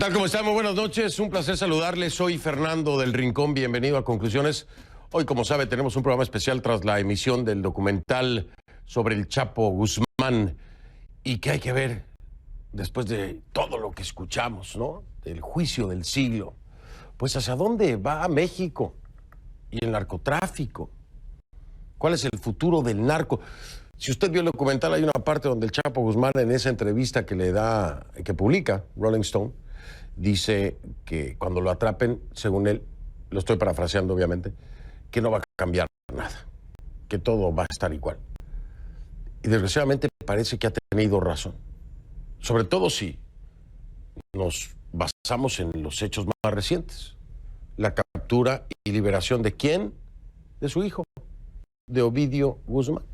tal? ¿Cómo están? Muy buenas noches. Un placer saludarles. Soy Fernando del Rincón. Bienvenido a Conclusiones. Hoy, como sabe, tenemos un programa especial tras la emisión del documental sobre el Chapo Guzmán. Y que hay que ver después de todo lo que escuchamos, ¿no? Del juicio del siglo. Pues hacia dónde va México y el narcotráfico. ¿Cuál es el futuro del narco? Si usted vio el documental, hay una parte donde el Chapo Guzmán, en esa entrevista que publica Rolling Stone, dice que cuando lo atrapen, según él, lo estoy parafraseando obviamente, que no va a cambiar nada, que todo va a estar igual. Y desgraciadamente parece que ha tenido razón. Sobre todo si nos basamos en los hechos más recientes. La captura y liberación de ¿quién? De su hijo, de Ovidio Guzmán,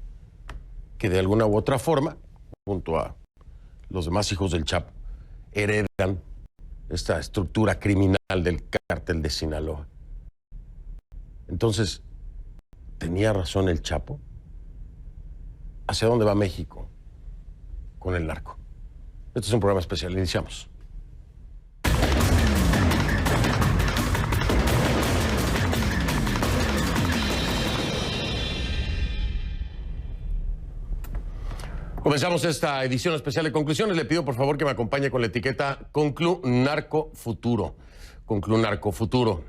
que de alguna u otra forma, junto a los demás hijos del Chapo, heredan esta estructura criminal del cártel de Sinaloa. Entonces, ¿tenía razón el Chapo? ¿Hacia dónde va México con el narco? Este es un programa especial. Iniciamos. Comenzamos esta edición especial de Conclusiones. Le pido por favor que me acompañe con la etiqueta Conclu Narco Futuro. Conclu Narco Futuro.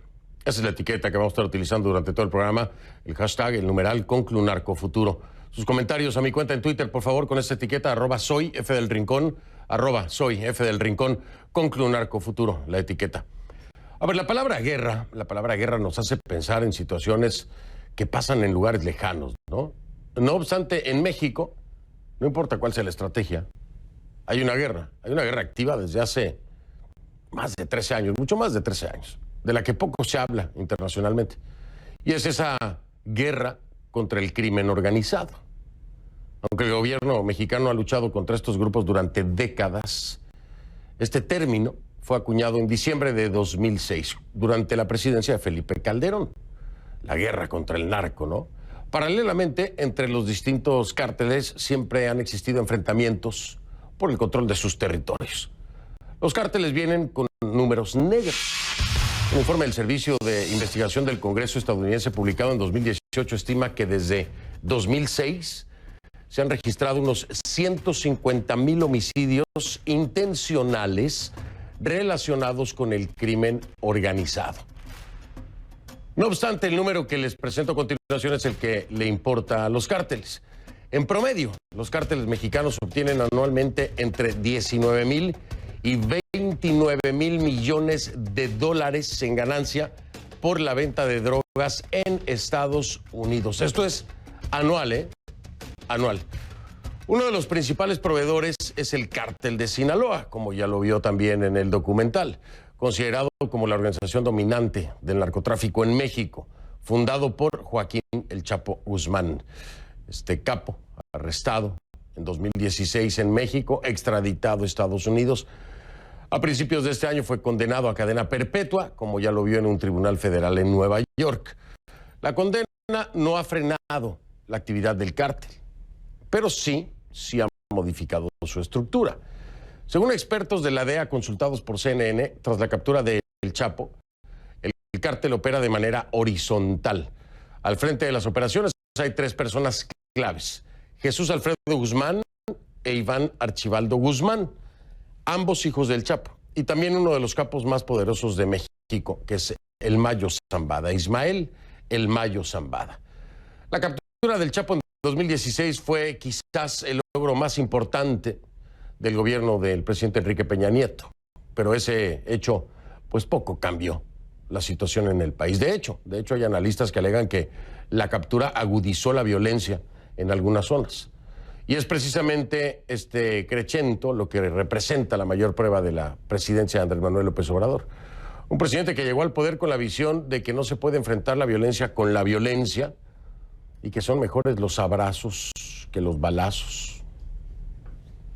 Esa es la etiqueta que vamos a estar utilizando durante todo el programa. El hashtag, el numeral Conclu Narco Futuro. Sus comentarios a mi cuenta en Twitter, por favor, con esta etiqueta, @soyfdelrincón, @soyfdelrincón, Conclu Narco Futuro, la etiqueta. A ver, la palabra guerra nos hace pensar en situaciones que pasan en lugares lejanos, ¿no? No obstante, en México, no importa cuál sea la estrategia, hay una guerra activa desde hace más de 13 años, mucho más de 13 años, de la que poco se habla internacionalmente. Y es esa guerra contra el crimen organizado. Aunque el gobierno mexicano ha luchado contra estos grupos durante décadas, este término fue acuñado en diciembre de 2006, durante la presidencia de Felipe Calderón. La guerra contra el narco, ¿no? Paralelamente, entre los distintos cárteles siempre han existido enfrentamientos por el control de sus territorios. Los cárteles vienen con números negros. Un informe del Servicio de Investigación del Congreso estadounidense publicado en 2018 estima que desde 2006 se han registrado unos 150,000 homicidios intencionales relacionados con el crimen organizado. No obstante, el número que les presento a continuación es el que le importa a los cárteles. En promedio, los cárteles mexicanos obtienen anualmente entre 19,000 y 29,000 millones de dólares en ganancia por la venta de drogas en Estados Unidos. Esto es anual, ¿eh? Anual. Uno de los principales proveedores es el cártel de Sinaloa, como ya lo vio también en el documental, considerado como la organización dominante del narcotráfico en México, fundado por Joaquín El Chapo Guzmán. Este capo, arrestado en 2016 en México, extraditado a Estados Unidos. A principios de este año fue condenado a cadena perpetua, como ya lo vio en un tribunal federal en Nueva York. La condena no ha frenado la actividad del cártel, pero sí ha modificado su estructura. Según expertos de la DEA consultados por CNN, tras la captura de El Chapo, el cártel opera de manera horizontal. Al frente de las operaciones hay 3 personas claves: Jesús Alfredo Guzmán e Iván Archibaldo Guzmán, ambos hijos del Chapo, y también uno de los capos más poderosos de México, que es el Mayo Zambada, Ismael El Mayo Zambada. La captura del Chapo en 2016 fue quizás el logro más importante del gobierno del presidente Enrique Peña Nieto, pero ese hecho pues poco cambió la situación en el país. De hecho hay analistas que alegan que la captura agudizó la violencia en algunas zonas. Y es precisamente este crescendo lo que representa la mayor prueba de la presidencia de Andrés Manuel López Obrador. Un presidente que llegó al poder con la visión de que no se puede enfrentar la violencia con la violencia y que son mejores los abrazos que los balazos.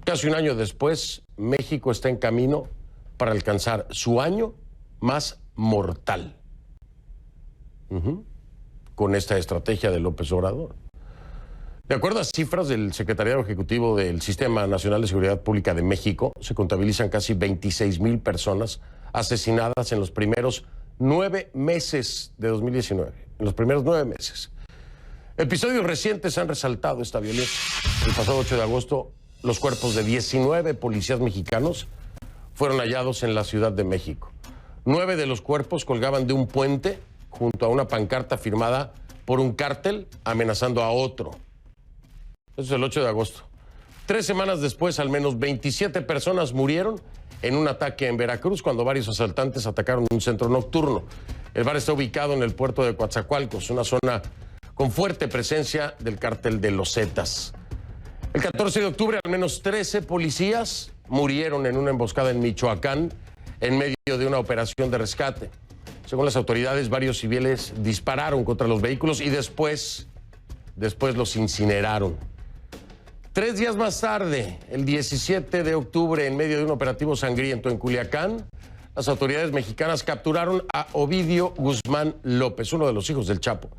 Casi un año después, México está en camino para alcanzar su año más mortal. Con esta estrategia de López Obrador. De acuerdo a cifras del Secretariado Ejecutivo del Sistema Nacional de Seguridad Pública de México, se contabilizan casi 26,000 personas asesinadas en los primeros 9 meses de 2019. En los primeros 9 meses. Episodios recientes han resaltado esta violencia. El pasado 8 de agosto, los cuerpos de 19 policías mexicanos fueron hallados en la Ciudad de México. 9 de los cuerpos colgaban de un puente junto a una pancarta firmada por un cártel amenazando a otro. Eso es el 8 de agosto. 3 semanas después, al menos 27 personas murieron en un ataque en Veracruz cuando varios asaltantes atacaron un centro nocturno. El bar está ubicado en el puerto de Coatzacoalcos, una zona con fuerte presencia del cártel de los Zetas. El 14 de octubre, al menos 13 policías murieron en una emboscada en Michoacán en medio de una operación de rescate. Según las autoridades, varios civiles dispararon contra los vehículos y después los incineraron. 3 días más tarde, el 17 de octubre, en medio de un operativo sangriento en Culiacán, las autoridades mexicanas capturaron a Ovidio Guzmán López, uno de los hijos del Chapo,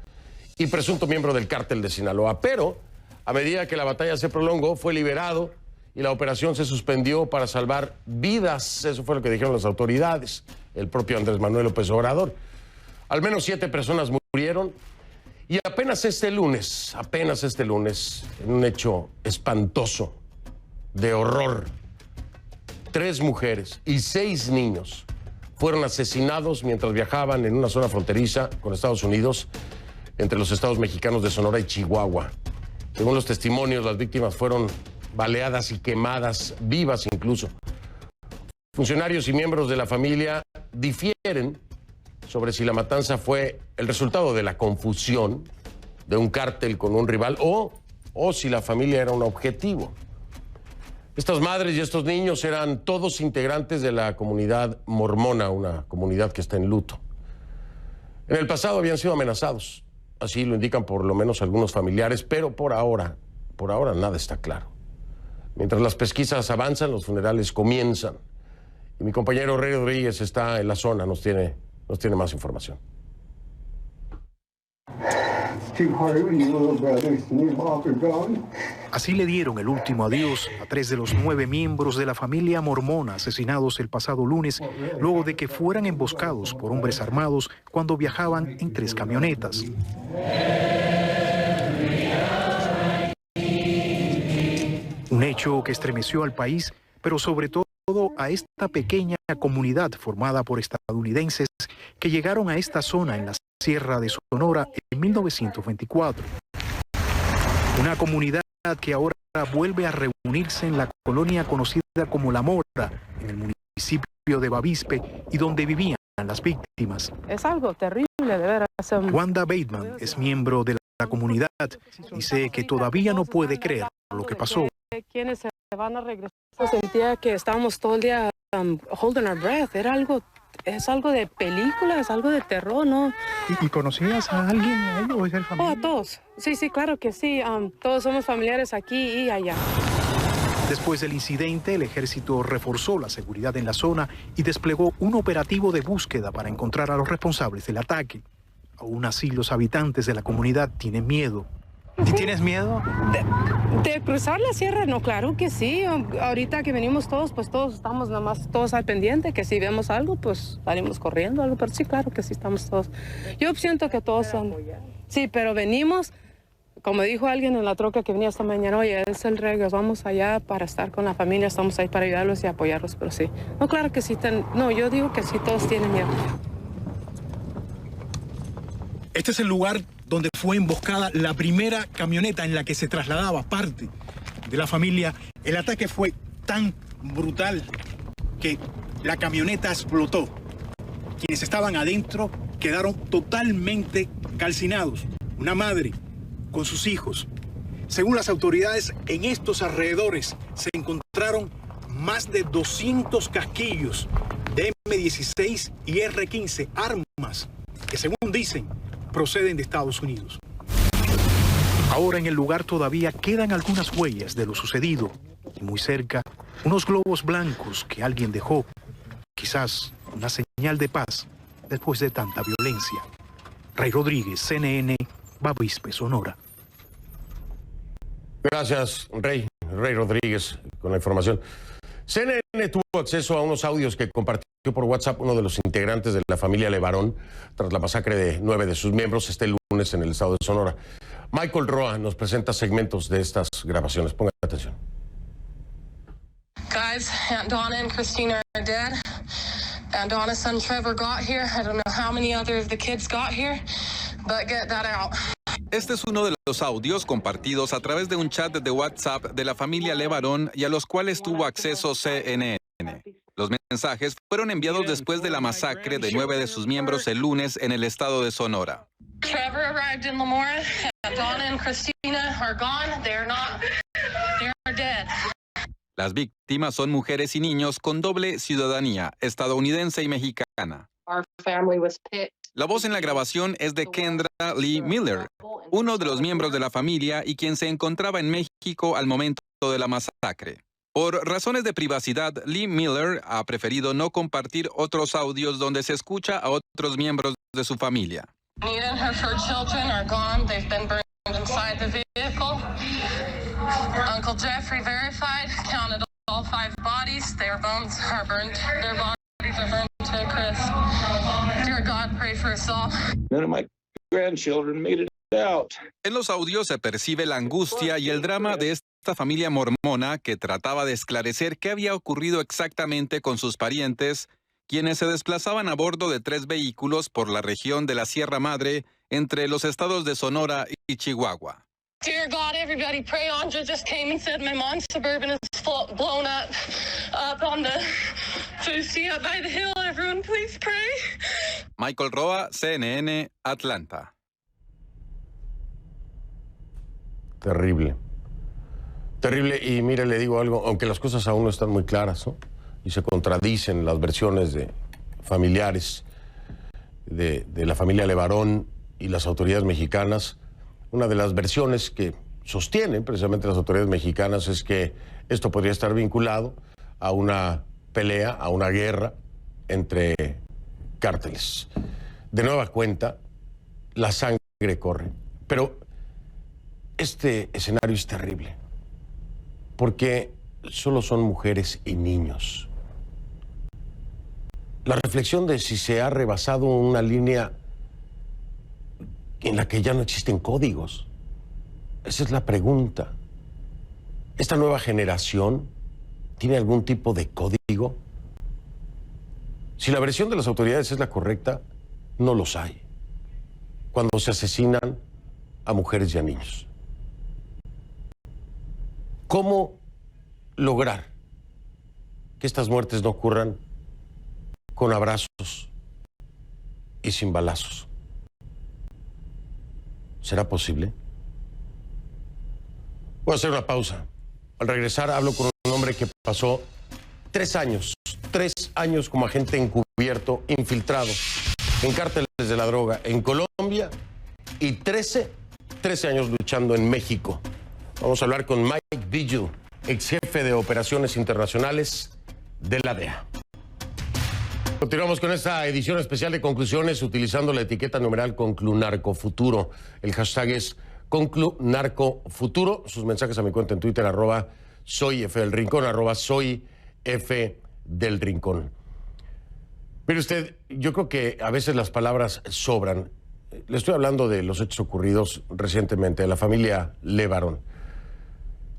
y presunto miembro del cártel de Sinaloa. Pero, a medida que la batalla se prolongó, fue liberado y la operación se suspendió para salvar vidas. Eso fue lo que dijeron las autoridades, el propio Andrés Manuel López Obrador. Al menos 7 personas murieron y apenas este lunes, en un hecho espantoso, de horror, 3 mujeres y 6 niños fueron asesinados mientras viajaban en una zona fronteriza con Estados Unidos, entre los estados mexicanos de Sonora y Chihuahua. Según los testimonios, las víctimas fueron baleadas y quemadas, vivas incluso. Funcionarios y miembros de la familia difieren sobre si la matanza fue el resultado de la confusión de un cártel con un rival o si la familia era un objetivo. Estas madres y estos niños eran todos integrantes de la comunidad mormona, una comunidad que está en luto. En el pasado habían sido amenazados. Así lo indican por lo menos algunos familiares, pero por ahora nada está claro. Mientras las pesquisas avanzan, los funerales comienzan. Y mi compañero Rey Rodríguez está en la zona, nos tiene más información. Así le dieron el último adiós a 3 de los 9 miembros de la familia mormona asesinados el pasado lunes, luego de que fueran emboscados por hombres armados cuando viajaban en 3 camionetas. Un hecho que estremeció al país, pero sobre todo a esta pequeña comunidad formada por estadounidenses que llegaron a esta zona en la Sierra de Sonora en 1924. Una comunidad que ahora vuelve a reunirse en la colonia conocida como La Mora, en el municipio de Bavispe, y donde vivían las víctimas. Es algo terrible, de veras. Wanda Bateman es miembro de la comunidad y dice que todavía no puede creer lo que pasó. Quienes se van a regresar, sentía que estábamos todo el día holding our breath. Es algo de película, es algo de terror, ¿no? ¿Y conocías a alguien ahí o es el familiar? Oh, a todos. Sí, claro que sí. Todos somos familiares aquí y allá. Después del incidente, el ejército reforzó la seguridad en la zona y desplegó un operativo de búsqueda para encontrar a los responsables del ataque. Aún así, los habitantes de la comunidad tienen miedo. ¿Y tienes miedo? ¿De cruzar la sierra? No, claro que sí. Ahorita que venimos todos, pues todos estamos nada más todos al pendiente, que si vemos algo, pues salimos corriendo, algo, pero sí, claro que sí estamos todos. Yo siento que todos son... Sí, pero venimos, como dijo alguien en la troca que venía esta mañana, oye, es el regreso, vamos allá para estar con la familia, estamos ahí para ayudarlos y apoyarlos, pero sí. No, claro que sí, no, yo digo que sí, todos tienen miedo. Este es el lugar donde fue emboscada la primera camioneta en la que se trasladaba parte de la familia. El ataque fue tan brutal que la camioneta explotó. Quienes estaban adentro quedaron totalmente calcinados. Una madre con sus hijos. Según las autoridades, en estos alrededores se encontraron más de 200 casquillos de M16 y R15, armas que, según dicen, proceden de Estados Unidos. Ahora en el lugar todavía quedan algunas huellas de lo sucedido y muy cerca unos globos blancos que alguien dejó, quizás una señal de paz después de tanta violencia. Rey Rodríguez, CNN, Bavispe, Sonora. Gracias, Rey Rodríguez, con la información. CNN tuvo acceso a unos audios que compartió por WhatsApp uno de los integrantes de la familia Levarón tras la masacre de 9 de sus miembros este lunes en el estado de Sonora. Michael Roa nos presenta segmentos de estas grabaciones. Pongan atención. Guys, Aunt Donna and Christina are dead. Aunt Donna's son Trevor got here. I don't know how many other of the kids got here, but get that out. Este es uno de los audios compartidos a través de un chat de WhatsApp de la familia Levarón y a los cuales tuvo acceso CNN. Los mensajes fueron enviados después de la masacre de 9 de sus miembros el lunes en el estado de Sonora. Trevor arrived in Lamora. Aunt Donna and Christina are gone. They're dead. Las víctimas son mujeres y niños con doble ciudadanía, estadounidense y mexicana. Our family was picked. La voz en la grabación es de Kendra Lee Miller, uno de los miembros de la familia y quien se encontraba en México al momento de la masacre. Por razones de privacidad, Lee Miller ha preferido no compartir otros audios donde se escucha a otros miembros de su familia. Nita and her 4 children are gone. They've been burned inside the vehicle. Uncle Jeffrey verified, counted all 5 bodies. Their bones are burned. Their bodies are burned to a crisp. Dear God, pray for us all. None of my grandchildren made it out. En los audios se percibe la angustia y el drama de esta familia mormona que trataba de esclarecer qué había ocurrido exactamente con sus parientes, quienes se desplazaban a bordo de 3 vehículos por la región de la Sierra Madre entre los estados de Sonora y Chihuahua. Dear God, everybody pray. Andra just came and said my mom's Suburban is blown up on the Fusi up by the hill. Everyone please pray. Michael Roa, CNN, Atlanta. Terrible. Terrible, y mire, le digo algo, aunque las cosas aún no están muy claras, ¿no? Y se contradicen las versiones de familiares de la familia Levarón y las autoridades mexicanas. Una de las versiones que sostienen precisamente las autoridades mexicanas es que esto podría estar vinculado a una pelea, a una guerra entre cárteles. De nueva cuenta, la sangre corre. Pero este escenario es terrible, porque solo son mujeres y niños. La reflexión de si se ha rebasado una línea en la que ya no existen códigos. Esa es la pregunta. ¿Esta nueva generación tiene algún tipo de código? Si la versión de las autoridades es la correcta, no los hay. Cuando se asesinan a mujeres y a niños. ¿Cómo lograr que estas muertes no ocurran con abrazos y sin balazos? ¿Será posible? Voy a hacer una pausa. Al regresar hablo con un hombre que pasó 3 años como agente encubierto, infiltrado en cárteles de la droga en Colombia y 13 años luchando en México. Vamos a hablar con Mike Vigil, ex jefe de operaciones internacionales de la DEA. Continuamos con esta edición especial de conclusiones utilizando la etiqueta numeral ConcluNarcoFuturo. El hashtag es ConcluNarcoFuturo. Sus mensajes a mi cuenta en Twitter, @soyfdelrincón, @soyfdelrincón. Mire usted, yo creo que a veces las palabras sobran. Le estoy hablando de los hechos ocurridos recientemente, de la familia Levarón.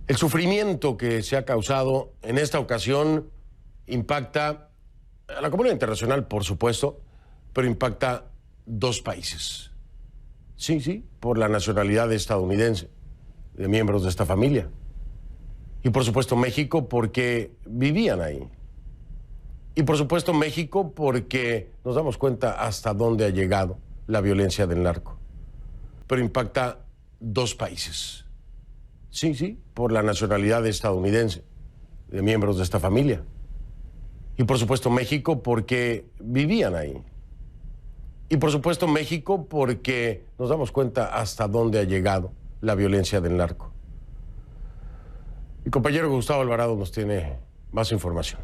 El sufrimiento que se ha causado en esta ocasión impacta a la comunidad internacional, por supuesto, pero impacta 2 países. Sí, por la nacionalidad estadounidense de miembros de esta familia. Y por supuesto México porque vivían ahí. Y por supuesto México porque nos damos cuenta hasta dónde ha llegado la violencia del narco. Pero impacta 2 países. Sí, por la nacionalidad estadounidense de miembros de esta familia. Y por supuesto México porque vivían ahí. Y por supuesto México porque nos damos cuenta hasta dónde ha llegado la violencia del narco. Mi compañero Gustavo Alvarado nos tiene más información.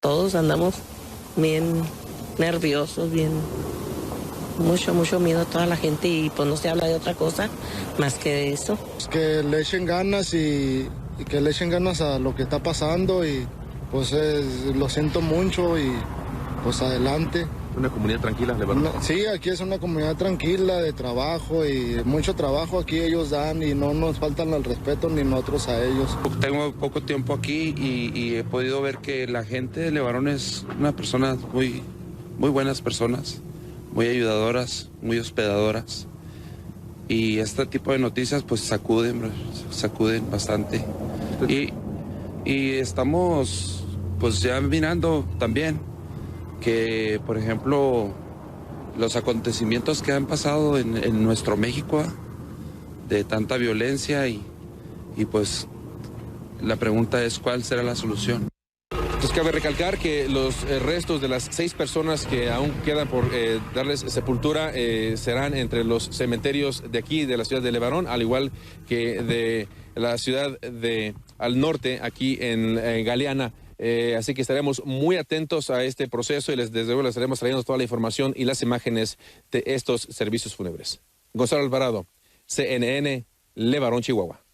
Todos andamos bien nerviosos, bien mucho miedo a toda la gente y pues no se habla de otra cosa más que de eso. Que le echen ganas y que le echen ganas a lo que está pasando y pues lo siento mucho y pues adelante. ¿Una comunidad tranquila, Levarón? Sí, aquí es una comunidad tranquila de trabajo y mucho trabajo aquí ellos dan y no nos faltan el respeto ni nosotros a ellos. Tengo poco tiempo aquí y he podido ver que la gente de Levarón es una persona muy buenas personas, muy ayudadoras, muy hospedadoras. Y este tipo de noticias pues sacuden bastante. Y estamos pues ya mirando también que, por ejemplo, los acontecimientos que han pasado en nuestro México, de tanta violencia y pues la pregunta es ¿cuál será la solución? Entonces cabe recalcar que los restos de las 6 personas que aún quedan por darles sepultura serán entre los cementerios de aquí, de la ciudad de Levarón, al igual que de la ciudad al norte, aquí en Galeana. Así que estaremos muy atentos a este proceso y desde luego les estaremos trayendo toda la información y las imágenes de estos servicios fúnebres. Gonzalo Alvarado, CNN, Levarón, Chihuahua.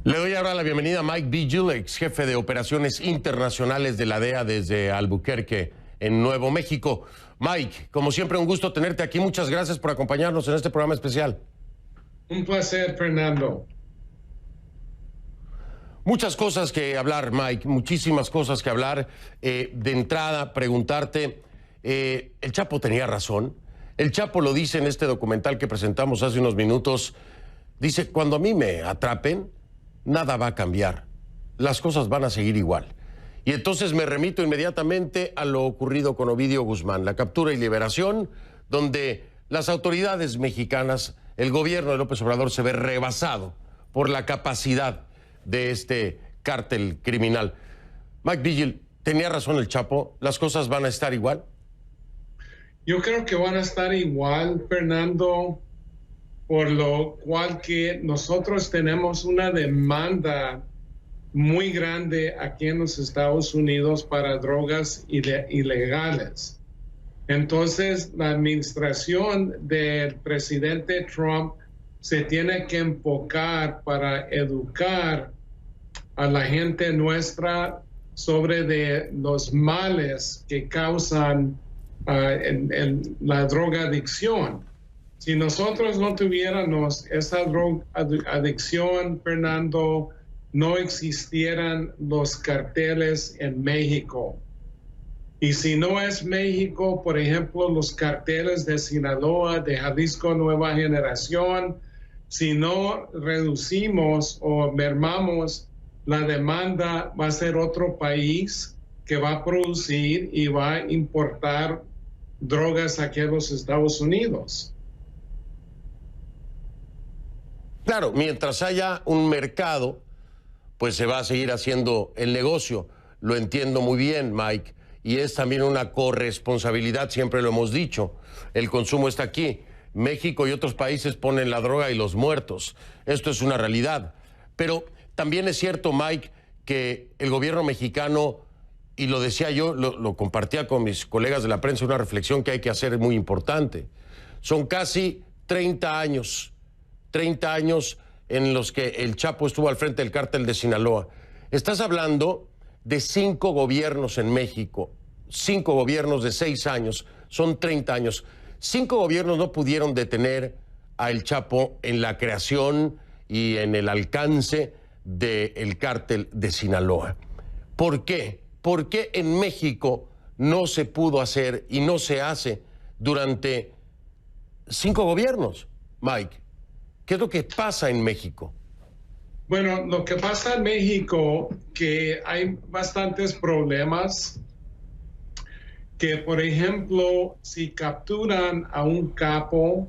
Le doy ahora la bienvenida a Mike Vigil, ex jefe de operaciones internacionales de la DEA desde Albuquerque, en Nuevo México. Mike, como siempre, un gusto tenerte aquí. Muchas gracias por acompañarnos en este programa especial. Un placer, Fernando. Muchas cosas que hablar, Mike, muchísimas cosas que hablar. De entrada, preguntarte, ¿el Chapo tenía razón? El Chapo lo dice en este documental que presentamos hace unos minutos. Dice, cuando a mí me atrapen, nada va a cambiar. Las cosas van a seguir igual. Y entonces me remito inmediatamente a lo ocurrido con Ovidio Guzmán, la captura y liberación, donde las autoridades mexicanas, el gobierno de López Obrador se ve rebasado por la capacidad de este cártel criminal. Mike Vigil, ¿tenía razón el Chapo? ¿Las cosas van a estar igual? Yo creo que van a estar igual, Fernando, por lo cual que nosotros tenemos una demanda muy grande aquí en los Estados Unidos para drogas ilegales. Entonces, la administración del presidente Trump se tiene que enfocar para educar a la gente nuestra sobre de los males que causan la drogadicción. Si nosotros no tuviéramos esa adicción, Fernando, no existieran los carteles en México. Y si no es México, por ejemplo, los carteles de Sinaloa, de Jalisco Nueva Generación, si no reducimos o mermamos la demanda, va a ser otro país que va a producir y va a importar drogas aquí a los Estados Unidos. Claro, mientras haya un mercado, pues se va a seguir haciendo el negocio. Lo entiendo muy bien, Mike. Y es también una corresponsabilidad, siempre lo hemos dicho. El consumo está aquí. México y otros países ponen la droga y los muertos. Esto es una realidad. Pero también es cierto, Mike, que el gobierno mexicano, y lo decía yo, lo compartía con mis colegas de la prensa, una reflexión que hay que hacer muy importante. Son casi 30 años en los que el Chapo estuvo al frente del cártel de Sinaloa. Estás hablando de 5 gobiernos en México, 5 gobiernos de 6 años, son 30 años. 5 gobiernos no pudieron detener a El Chapo en la creación y en el alcance del cártel de Sinaloa. ¿Por qué? ¿Por qué en México no se pudo hacer y no se hace durante 5 gobiernos, Mike? ¿Qué es lo que pasa en México? Bueno, lo que pasa en México, que hay bastantes problemas, que por ejemplo, si capturan a un capo,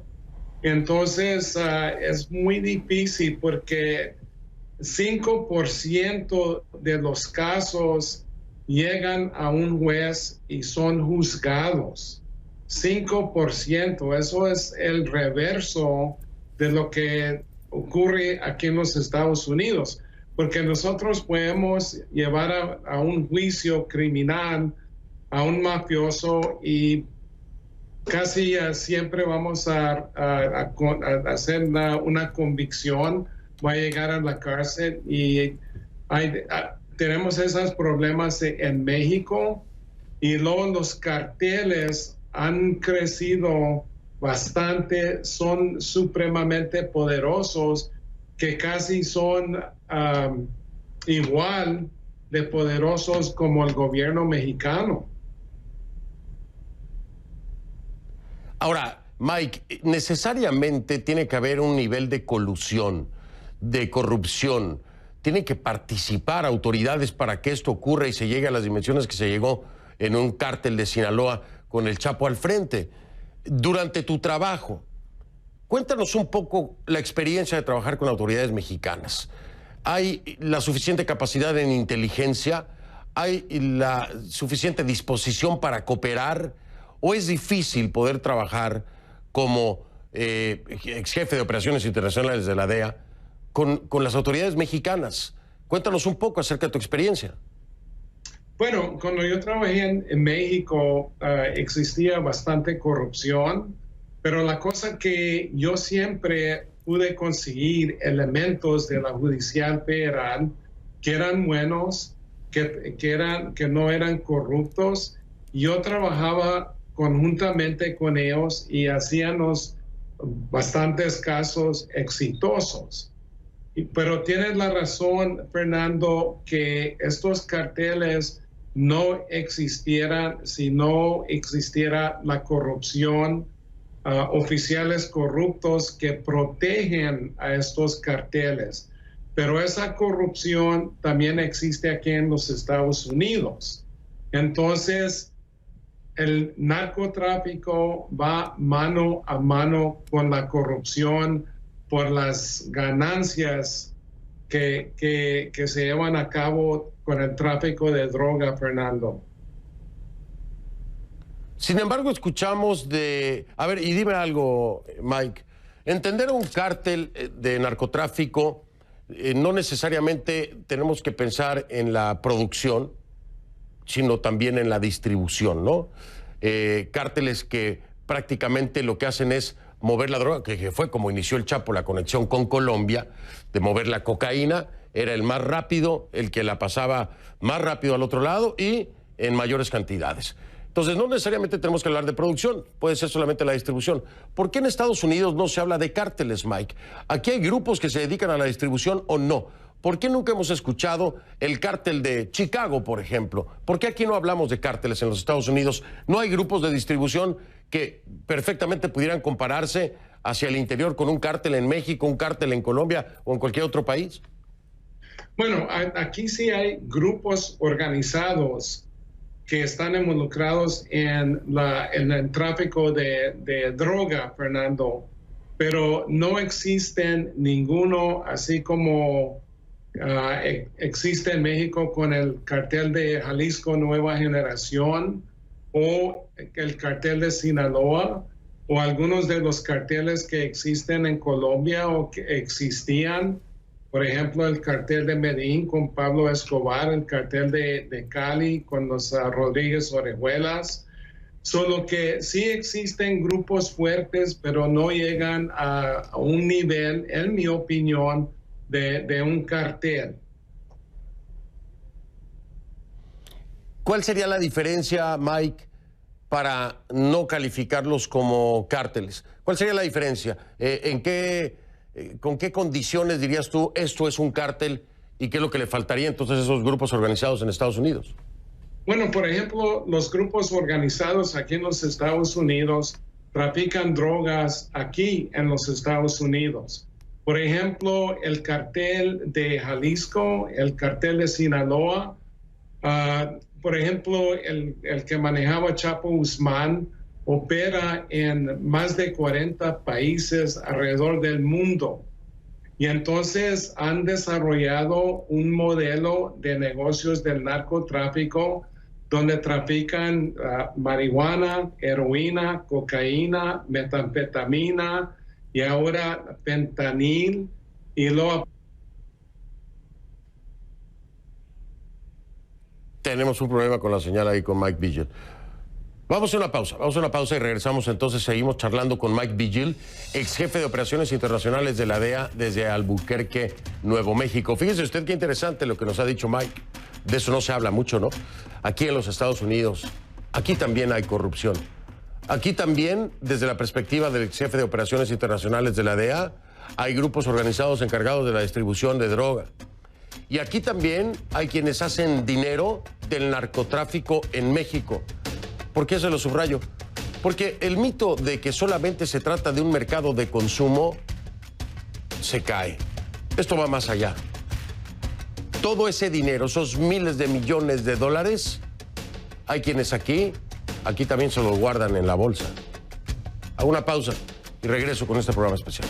entonces es muy difícil porque 5% de los casos llegan a un juez y son juzgados. 5%, eso es el reverso de lo que ocurre aquí en los Estados Unidos. porque nosotros podemos llevar a un juicio criminal a un mafioso y casi siempre vamos a hacer una convicción, va a llegar a la cárcel y tenemos esos problemas en México y luego los carteles han crecido bastante, son supremamente poderosos que casi son igual de poderosos como el gobierno mexicano. Ahora, Mike, necesariamente tiene que haber un nivel de colusión, de corrupción. Tienen que participar autoridades para que esto ocurra y se llegue a las dimensiones que se llegó en un cártel de Sinaloa con el Chapo al frente. Durante tu trabajo, cuéntanos un poco la experiencia de trabajar con autoridades mexicanas. ¿Hay la suficiente capacidad en inteligencia? ¿Hay la suficiente disposición para cooperar? ¿O es difícil poder trabajar como ex jefe de operaciones internacionales de la DEA con las autoridades mexicanas? Cuéntanos un poco acerca de tu experiencia. Bueno, cuando yo trabajé en México existía bastante corrupción, pero la cosa que yo siempre pude conseguir elementos de la Judicial Federal que eran buenos, que no eran corruptos. Yo trabajaba conjuntamente con ellos y hacíamos bastantes casos exitosos. Pero tienes la razón, Fernando, que estos carteles no existieran si no existiera la corrupción, oficiales corruptos que protegen a estos carteles. Pero esa corrupción también existe aquí en los Estados Unidos. Entonces, el narcotráfico va mano a mano con la corrupción por las ganancias que se llevan a cabo con el tráfico de droga, Fernando. Sin embargo, escuchamos de... A ver, y dime algo, Mike. Entender un cártel de narcotráfico, no necesariamente tenemos que pensar en la producción, sino también en la distribución, ¿no? Cárteles que prácticamente lo que hacen es mover la droga, que fue como inició el Chapo la conexión con Colombia, de mover la cocaína, era el más rápido, el que la pasaba más rápido al otro lado y en mayores cantidades. Entonces, no necesariamente tenemos que hablar de producción, puede ser solamente la distribución. ¿Por qué en Estados Unidos no se habla de cárteles, Mike? ¿Aquí hay grupos que se dedican a la distribución o no? ¿Por qué nunca hemos escuchado el cártel de Chicago, por ejemplo? ¿Por qué aquí no hablamos de cárteles en los Estados Unidos? ¿No hay grupos de distribución que perfectamente pudieran compararse hacia el interior con un cártel en México, un cártel en Colombia o en cualquier otro país? Bueno, aquí sí hay grupos organizados que están involucrados en el tráfico de droga, Fernando, pero no existen ninguno así como existe en México con el cartel de Jalisco Nueva Generación o el cartel de Sinaloa o algunos de los carteles que existen en Colombia o que existían. Por ejemplo, el cartel de Medellín con Pablo Escobar, el cartel de Cali con los Rodríguez Orejuelas. Solo que sí existen grupos fuertes, pero no llegan a un nivel, en mi opinión, de un cartel. ¿Cuál sería la diferencia, Mike, para no calificarlos como cárteles? ¿Cuál sería la diferencia? ¿Con qué condiciones dirías tú esto es un cártel y qué es lo que le faltaría entonces a esos grupos organizados en Estados Unidos? Bueno, por ejemplo, los grupos organizados aquí en los Estados Unidos trafican drogas aquí en los Estados Unidos. Por ejemplo, el cartel de Jalisco, el cartel de Sinaloa, por ejemplo, el que manejaba Chapo Guzmán, opera en más de 40 países alrededor del mundo. Y entonces han desarrollado un modelo de negocios del narcotráfico donde trafican marihuana, heroína, cocaína, metanfetamina y ahora fentanil y luego Tenemos un problema con la señal ahí con Mike Vigil. Vamos a una pausa y regresamos entonces, seguimos charlando con Mike Vigil, ex jefe de operaciones internacionales de la DEA desde Albuquerque, Nuevo México. Fíjese usted qué interesante lo que nos ha dicho Mike. De eso no se habla mucho, ¿no? Aquí en los Estados Unidos, aquí también hay corrupción. Aquí también, desde la perspectiva del ex jefe de operaciones internacionales de la DEA, hay grupos organizados encargados de la distribución de droga. Y aquí también hay quienes hacen dinero del narcotráfico en México. ¿Por qué se lo subrayo? Porque el mito de que solamente se trata de un mercado de consumo se cae. Esto va más allá. Todo ese dinero, esos miles de millones de dólares, hay quienes aquí también se los guardan en la bolsa. Hago una pausa y regreso con este programa especial.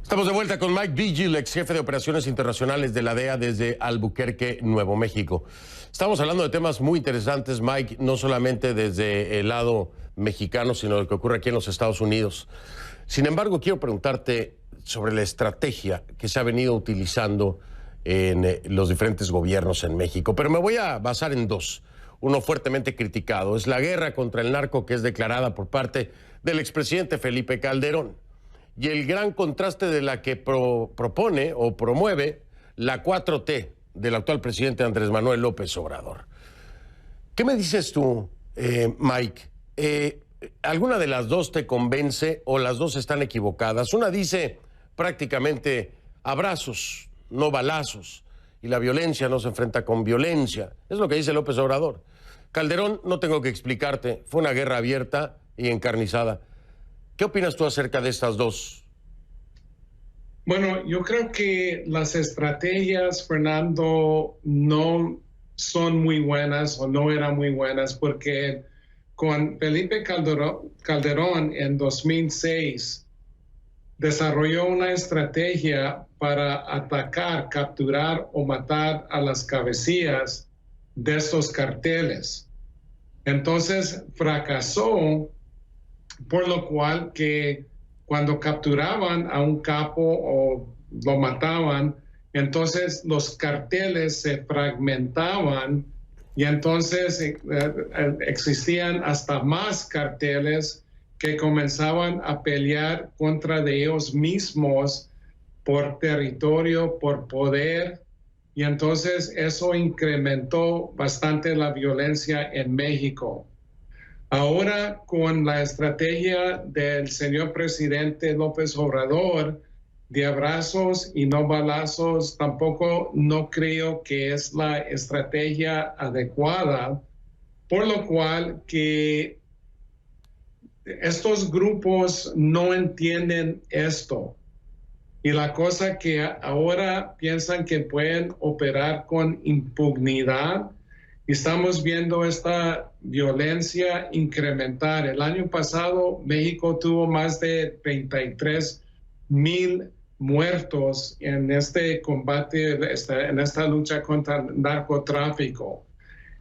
Estamos de vuelta con Mike Vigil, ex jefe de operaciones internacionales de la DEA desde Albuquerque, Nuevo México. Estamos hablando de temas muy interesantes, Mike, no solamente desde el lado mexicano, sino lo que ocurre aquí en los Estados Unidos. Sin embargo, quiero preguntarte sobre la estrategia que se ha venido utilizando en los diferentes gobiernos en México, pero me voy a basar en dos. Uno fuertemente criticado, es la guerra contra el narco que es declarada por parte del expresidente Felipe Calderón. Y el gran contraste de la que propone o promueve la 4T del actual presidente Andrés Manuel López Obrador. ¿Qué me dices tú, Mike? ¿Alguna de las dos te convence o las dos están equivocadas? Una dice prácticamente abrazos, no balazos, y la violencia no se enfrenta con violencia. Es lo que dice López Obrador. Calderón, no tengo que explicarte, fue una guerra abierta y encarnizada. ¿Qué opinas tú acerca de estas dos? Bueno, yo creo que las estrategias, Fernando, no son muy buenas o no eran muy buenas porque con Felipe Calderón en 2006 desarrolló una estrategia para atacar, capturar o matar a las cabecillas de estos carteles. Entonces fracasó, por lo cual que cuando capturaban a un capo o lo mataban, entonces los carteles se fragmentaban y entonces existían hasta más carteles que comenzaban a pelear contra de ellos mismos por territorio, por poder, y entonces eso incrementó bastante la violencia en México. Ahora, con la estrategia del señor presidente López Obrador de abrazos y no balazos, tampoco no creo que es la estrategia adecuada, por lo cual que estos grupos no entienden esto. Y la cosa que ahora piensan que pueden operar con impunidad. Estamos viendo esta violencia incrementar. El año pasado México tuvo más de 33,000 muertos en este combate, en esta lucha contra el narcotráfico.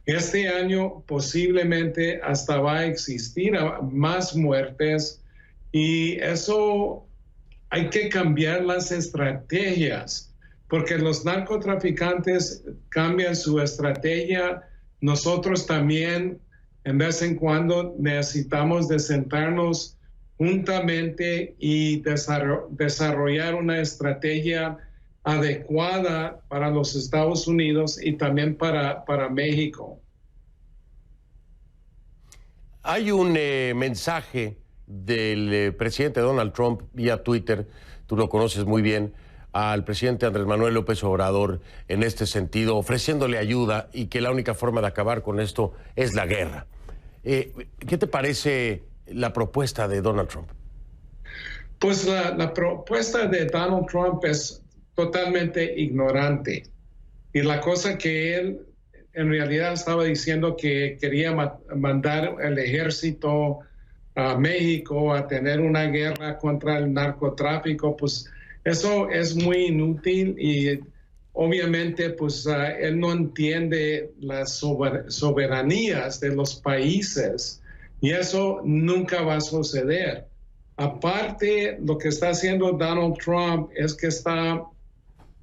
Este año posiblemente hasta va a existir más muertes y eso hay que cambiar las estrategias porque los narcotraficantes cambian su estrategia. Nosotros también, en vez en cuando, necesitamos de sentarnos juntamente y desarrollar una estrategia adecuada para los Estados Unidos y también para México. Hay un mensaje del presidente Donald Trump vía Twitter, tú lo conoces muy bien, al presidente Andrés Manuel López Obrador en este sentido, ofreciéndole ayuda y que la única forma de acabar con esto es la guerra. ¿Qué te parece la propuesta de Donald Trump? Pues la propuesta de Donald Trump es totalmente ignorante. Y la cosa que él en realidad estaba diciendo que quería mandar el ejército a México a tener una guerra contra el narcotráfico, pues eso es muy inútil y obviamente pues él no entiende las soberanías de los países y eso nunca va a suceder. Aparte, lo que está haciendo Donald Trump es que está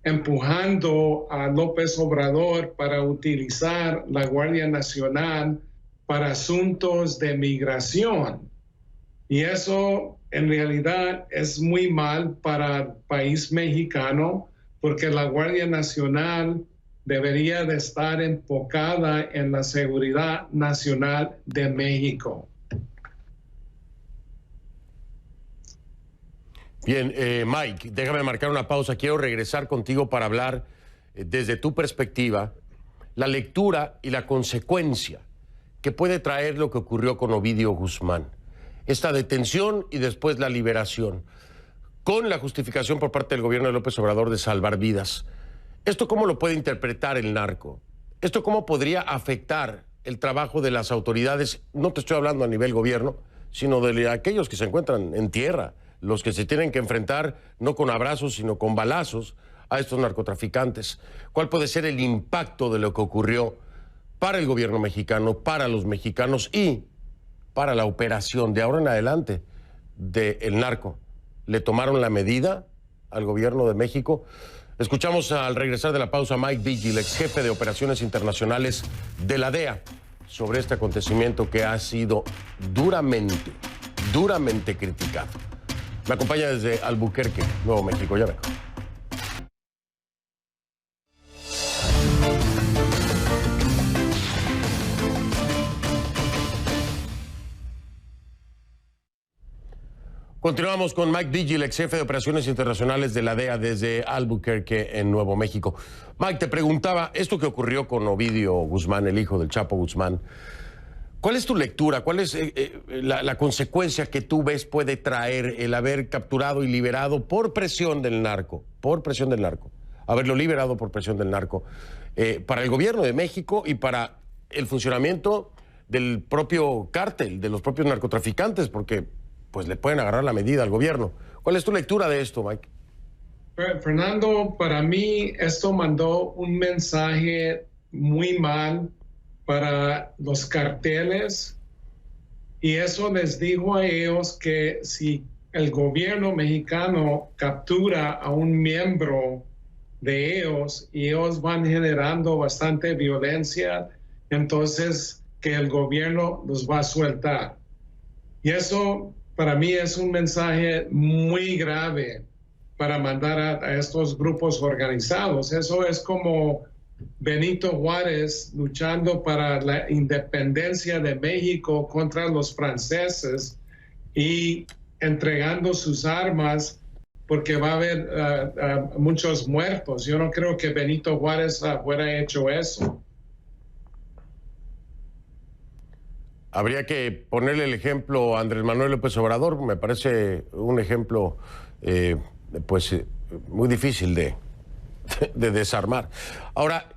empujando a López Obrador para utilizar la Guardia Nacional para asuntos de migración. Y eso en realidad es muy mal para el país mexicano porque la Guardia Nacional debería de estar enfocada en la seguridad nacional de México. Bien, Mike, déjame marcar una pausa. Quiero regresar contigo para hablar desde tu perspectiva la lectura y la consecuencia que puede traer lo que ocurrió con Ovidio Guzmán. Esta detención y después la liberación, con la justificación por parte del gobierno de López Obrador de salvar vidas. ¿Esto cómo lo puede interpretar el narco? ¿Esto cómo podría afectar el trabajo de las autoridades? No te estoy hablando a nivel gobierno, sino de aquellos que se encuentran en tierra, los que se tienen que enfrentar no con abrazos, sino con balazos a estos narcotraficantes. ¿Cuál puede ser el impacto de lo que ocurrió para el gobierno mexicano, para los mexicanos y para la operación de ahora en adelante del narco? ¿Le tomaron la medida al gobierno de México? Escuchamos al regresar de la pausa a Mike Vigil, ex jefe de operaciones internacionales de la DEA, sobre este acontecimiento que ha sido duramente criticado. Me acompaña desde Albuquerque, Nuevo México. Ya vengo. Continuamos con Mike Vigil, ex jefe de operaciones internacionales de la DEA desde Albuquerque, en Nuevo México. Mike, te preguntaba, esto que ocurrió con Ovidio Guzmán, el hijo del Chapo Guzmán, ¿cuál es tu lectura? ¿Cuál es la consecuencia que tú ves puede traer el haber capturado y liberado por presión del narco, haberlo liberado por presión del narco, para el gobierno de México y para el funcionamiento del propio cártel, de los propios narcotraficantes, porque pues le pueden agarrar la medida al gobierno? ¿Cuál es tu lectura de esto, Mike? Fernando, para mí esto mandó un mensaje muy mal para los carteles y eso les dijo a ellos que si el gobierno mexicano captura a un miembro de ellos y ellos van generando bastante violencia, entonces que el gobierno los va a soltar. Y eso para mí es un mensaje muy grave para mandar a estos grupos organizados. Eso es como Benito Juárez luchando para la independencia de México contra los franceses y entregando sus armas porque va a haber muchos muertos. Yo no creo que Benito Juárez hubiera hecho eso. Habría que ponerle el ejemplo a Andrés Manuel López Obrador. Me parece un ejemplo muy difícil de desarmar. Ahora,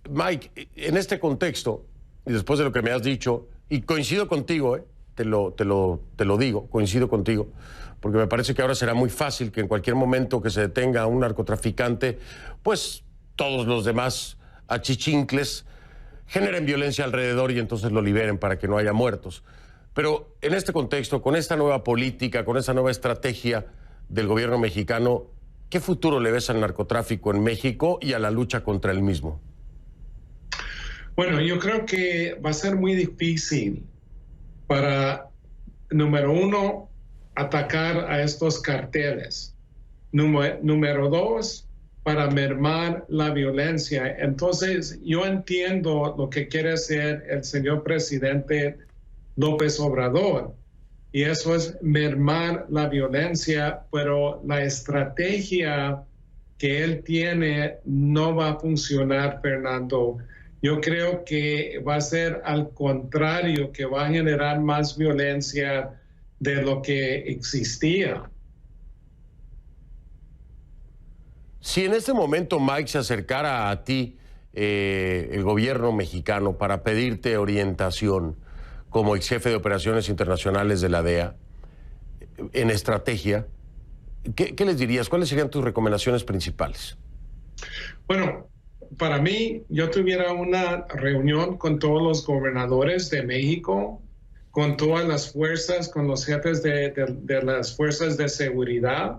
Mike, en este contexto, y después de lo que me has dicho, y coincido contigo, te lo digo, coincido contigo, porque me parece que ahora será muy fácil que en cualquier momento que se detenga a un narcotraficante, pues todos los demás achichincles generen violencia alrededor y entonces lo liberen para que no haya muertos. Pero en este contexto, con esta nueva política, con esta nueva estrategia del gobierno mexicano, ¿qué futuro le ves al narcotráfico en México y a la lucha contra el mismo? Bueno, yo creo que va a ser muy difícil para, número uno, atacar a estos carteles. Número dos, para mermar la violencia. Entonces, yo entiendo lo que quiere hacer el señor presidente López Obrador, y eso es mermar la violencia, pero la estrategia que él tiene no va a funcionar, Fernando. Yo creo que va a ser al contrario, que va a generar más violencia de lo que existía. Si en este momento, Mike, se acercara a ti el gobierno mexicano para pedirte orientación como ex jefe de operaciones internacionales de la DEA en estrategia, ¿qué les dirías? ¿Cuáles serían tus recomendaciones principales? Bueno, para mí, yo tuviera una reunión con todos los gobernadores de México, con todas las fuerzas, con los jefes de las fuerzas de seguridad,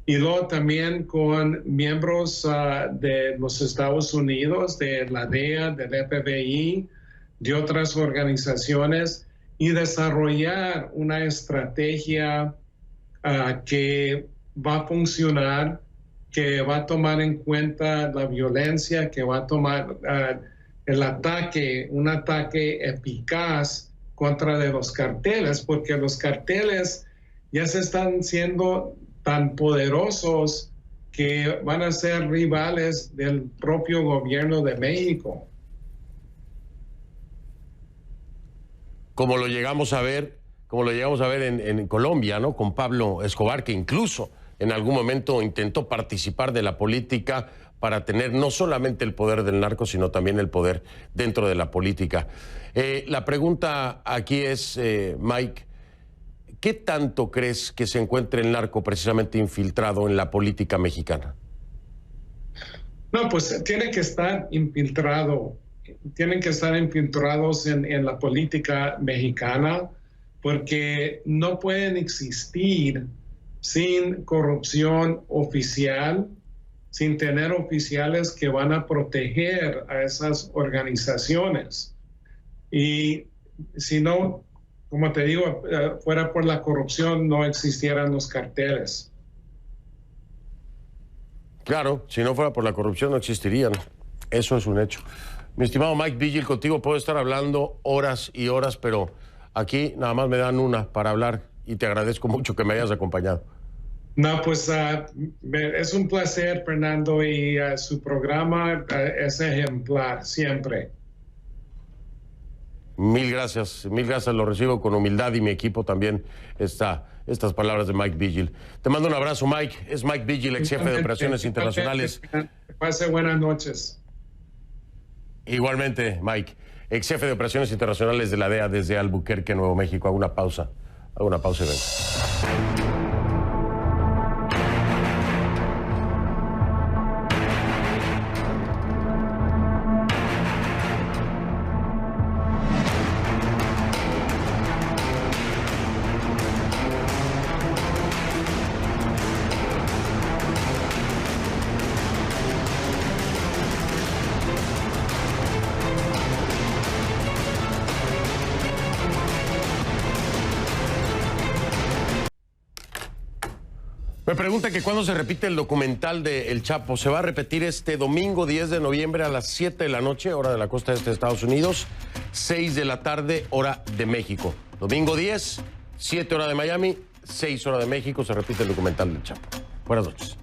y luego también con miembros de los Estados Unidos, de la DEA, del FBI, de otras organizaciones, y desarrollar una estrategia que va a funcionar, que va a tomar en cuenta la violencia, que va a tomar el ataque, un ataque eficaz contra de los carteles, porque los carteles ya se están siendo tan poderosos que van a ser rivales del propio gobierno de México. Como lo llegamos a ver en Colombia, ¿no? Con Pablo Escobar, que incluso en algún momento intentó participar de la política para tener no solamente el poder del narco, sino también el poder dentro de la política. La pregunta aquí es, Mike, ¿qué tanto crees que se encuentre el narco precisamente infiltrado en la política mexicana? No, pues tiene que estar infiltrado. Tienen que estar infiltrados en la política mexicana, porque no pueden existir sin corrupción oficial, sin tener oficiales que van a proteger a esas organizaciones. Y si no, como te digo, fuera por la corrupción no existieran los carteles. Claro, si no fuera por la corrupción no existirían. Eso es un hecho. Mi estimado Mike Vigil, contigo puedo estar hablando horas y horas, pero aquí nada más me dan una para hablar y te agradezco mucho que me hayas acompañado. No, pues es un placer, Fernando, y su programa es ejemplar, siempre. Mil gracias, lo recibo con humildad y mi equipo también estas palabras de Mike Vigil. Te mando un abrazo, Mike. Es Mike Vigil, ex jefe de operaciones internacionales. Pase buenas noches. Igualmente, Mike, ex jefe de operaciones internacionales de la DEA desde Albuquerque, Nuevo México. Hago una pausa y vengo. Me pregunta que cuándo se repite el documental de El Chapo. Se va a repetir este domingo 10 de noviembre a las 7 de la noche, hora de la costa este de Estados Unidos, 6 de la tarde, hora de México. Domingo 10, 7 hora de Miami, 6 hora de México, se repite el documental del Chapo. Buenas noches.